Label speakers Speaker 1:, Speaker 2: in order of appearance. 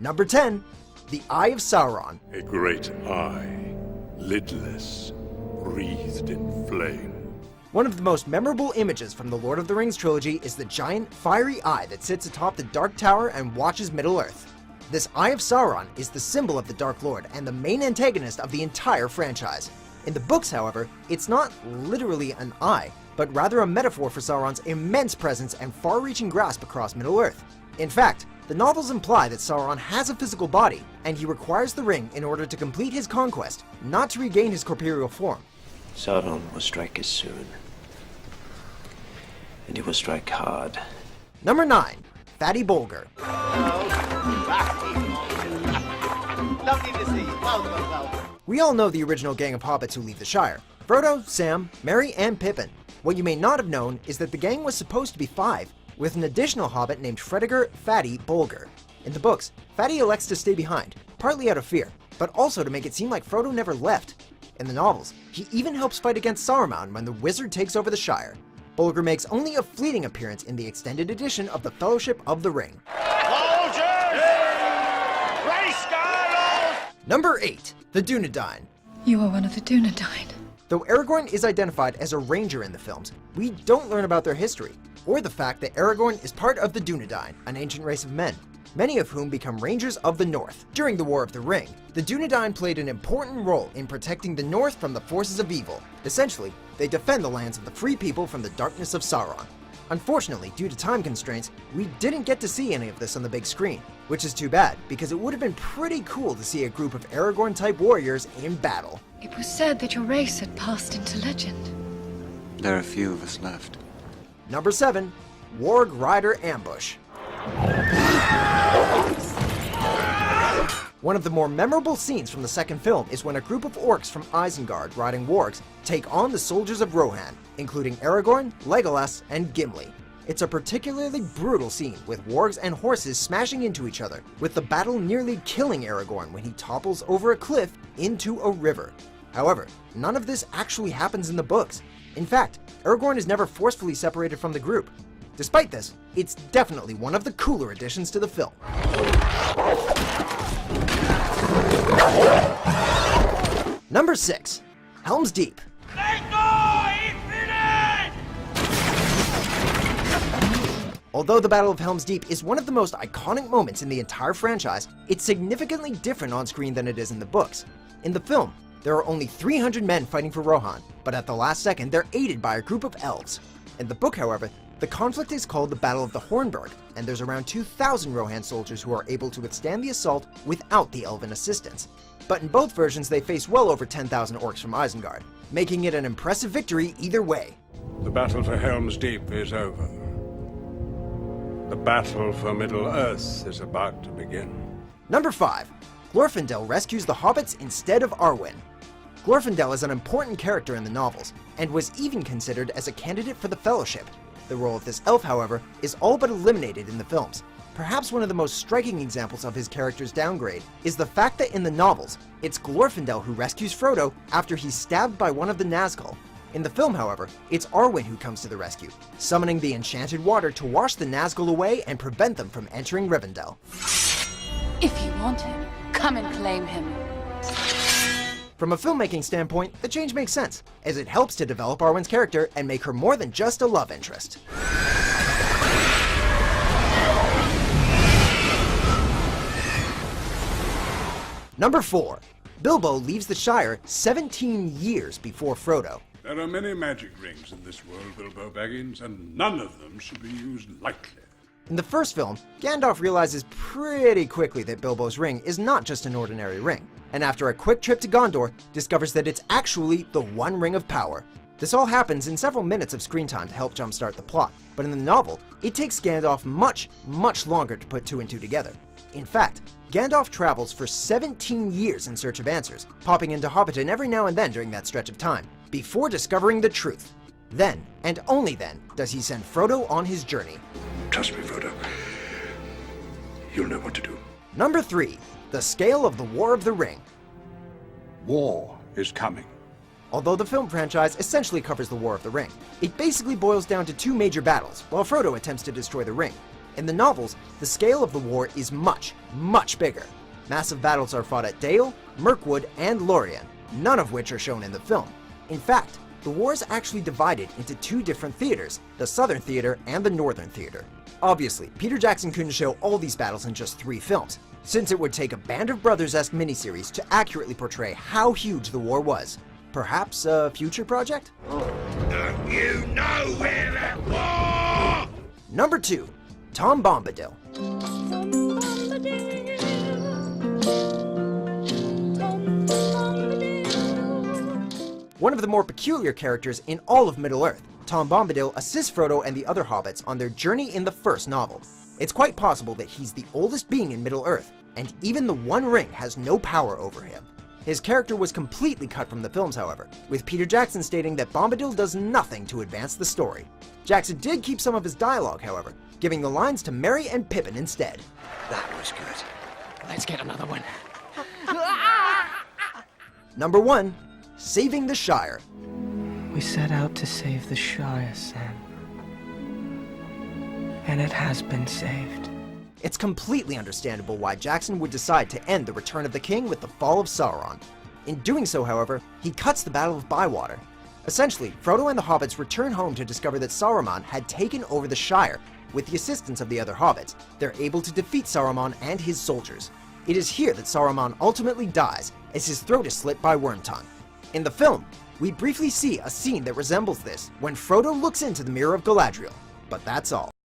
Speaker 1: Number 10. The Eye of Sauron.
Speaker 2: A great eye, lidless, wreathed in flame.
Speaker 1: One of the most memorable images from the Lord of the Rings trilogy is the giant, fiery eye that sits atop the Dark Tower and watches Middle-earth. This Eye of Sauron is the symbol of the Dark Lord and the main antagonist of the entire franchise. In the books, however, it's not literally an eye, but rather a metaphor for Sauron's immense presence and far-reaching grasp across Middle-earth. In fact, the novels imply that Sauron has a physical body, and he requires the ring in order to complete his conquest, not to regain his corporeal form.
Speaker 3: Sauron will strike us soon. And he will strike hard.
Speaker 1: Number 9. Fatty Bolger.
Speaker 4: Lovely to see you. Welcome.
Speaker 1: We all know the original gang of hobbits who leave the Shire. Frodo, Sam, Merry, and Pippin. What you may not have known is that the gang was supposed to be 5, with an additional hobbit named Fredegar Fatty Bolger. In the books, Fatty elects to stay behind, partly out of fear, but also to make it seem like Frodo never left. In the novels, he even helps fight against Saruman when the wizard takes over the Shire. Bolger makes only a fleeting appearance in the extended edition of the Fellowship of the Ring. Number 8. The Dunedain.
Speaker 5: You are one of the Dunedain.
Speaker 1: Though Aragorn is identified as a ranger in the films, we don't learn about their history, or the fact that Aragorn is part of the Dunedain, an ancient race of men, many of whom become Rangers of the North. During the War of the Ring, the Dunedain played an important role in protecting the North from the forces of evil. Essentially, they defend the lands of the free people from the darkness of Sauron. Unfortunately, due to time constraints, we didn't get to see any of this on the big screen, which is too bad, because it would have been pretty cool to see a group of Aragorn-type warriors in battle.
Speaker 5: It was said that your race had passed into legend.
Speaker 3: There are few of us left.
Speaker 1: Number 7. Warg Rider Ambush. One of the more memorable scenes from the second film is when a group of orcs from Isengard riding wargs take on the soldiers of Rohan, including Aragorn, Legolas, and Gimli. It's a particularly brutal scene, with wargs and horses smashing into each other, with the battle nearly killing Aragorn when he topples over a cliff into a river. However, none of this actually happens in the books. In fact, Aragorn is never forcefully separated from the group. Despite this, it's definitely one of the cooler additions to the film. Number 6. Helm's Deep. Although the Battle of Helm's Deep is one of the most iconic moments in the entire franchise, it's significantly different on screen than it is in the books. In the film, there are only 300 men fighting for Rohan, but at the last second they're aided by a group of elves. In the book, however, the conflict is called the Battle of the Hornburg, and there's around 2,000 Rohan soldiers who are able to withstand the assault without the elven assistance. But in both versions they face well over 10,000 orcs from Isengard, making it an impressive victory either way.
Speaker 2: The battle for Helm's Deep is over. The battle for Middle-earth is about to begin.
Speaker 1: Number 5. Glorfindel rescues the hobbits instead of Arwen. Glorfindel is an important character in the novels, and was even considered as a candidate for the Fellowship. The role of this elf, however, is all but eliminated in the films. Perhaps one of the most striking examples of his character's downgrade is the fact that in the novels, it's Glorfindel who rescues Frodo after he's stabbed by one of the Nazgul. In the film, however, it's Arwen who comes to the rescue, summoning the enchanted water to wash the Nazgul away and prevent them from entering Rivendell.
Speaker 6: If you want him, come and claim him.
Speaker 1: From a filmmaking standpoint, the change makes sense, as it helps to develop Arwen's character and make her more than just a love interest. Number 4. Bilbo leaves the Shire 17 years before Frodo.
Speaker 2: There are many magic rings in this world, Bilbo Baggins, and none of them should be used lightly.
Speaker 1: In the first film, Gandalf realizes pretty quickly that Bilbo's ring is not just an ordinary ring, and after a quick trip to Gondor, discovers that it's actually the One Ring of Power. This all happens in several minutes of screen time to help jumpstart the plot, but in the novel, it takes Gandalf much longer to put 2 and 2 together. In fact, Gandalf travels for 17 years in search of answers, popping into Hobbiton every now and then during that stretch of time, before discovering the truth. Then, and only then, does he send Frodo on his journey.
Speaker 2: Trust me, Frodo. You'll know what to do.
Speaker 1: Number 3. The Scale of the War of the Ring.
Speaker 2: War is coming.
Speaker 1: Although the film franchise essentially covers the War of the Ring, it basically boils down to 2 major battles, while Frodo attempts to destroy the ring. In the novels, the scale of the war is much, much bigger. Massive battles are fought at Dale, Mirkwood, and Lorien, none of which are shown in the film. In fact, the war is actually divided into two different theaters, the Southern Theater and the Northern Theater. Obviously, Peter Jackson couldn't show all these battles in just 3 films, since it would take a Band of Brothers-esque miniseries to accurately portray how huge the war was. Perhaps a future project?
Speaker 7: Don't you know we're at war?
Speaker 1: Number 2. Tom Bombadil. One of the more peculiar characters in all of Middle-earth, Tom Bombadil assists Frodo and the other hobbits on their journey in the first novel. It's quite possible that he's the oldest being in Middle-earth, and even the One Ring has no power over him. His character was completely cut from the films, however, with Peter Jackson stating that Bombadil does nothing to advance the story. Jackson did keep some of his dialogue, however, giving the lines to Merry and Pippin instead.
Speaker 3: That was good.
Speaker 8: Let's get another one.
Speaker 1: Number 1. Saving the Shire.
Speaker 8: We set out to save the Shire, Sam. And it has been saved.
Speaker 1: It's completely understandable why Jackson would decide to end the Return of the King with the fall of Sauron. In doing so, however, he cuts the Battle of Bywater. Essentially, Frodo and the hobbits return home to discover that Saruman had taken over the Shire. With the assistance of the other hobbits, they're able to defeat Saruman and his soldiers. It is here that Saruman ultimately dies, as his throat is slit by Wormtongue. In the film, we briefly see a scene that resembles this when Frodo looks into the Mirror of Galadriel, but that's all.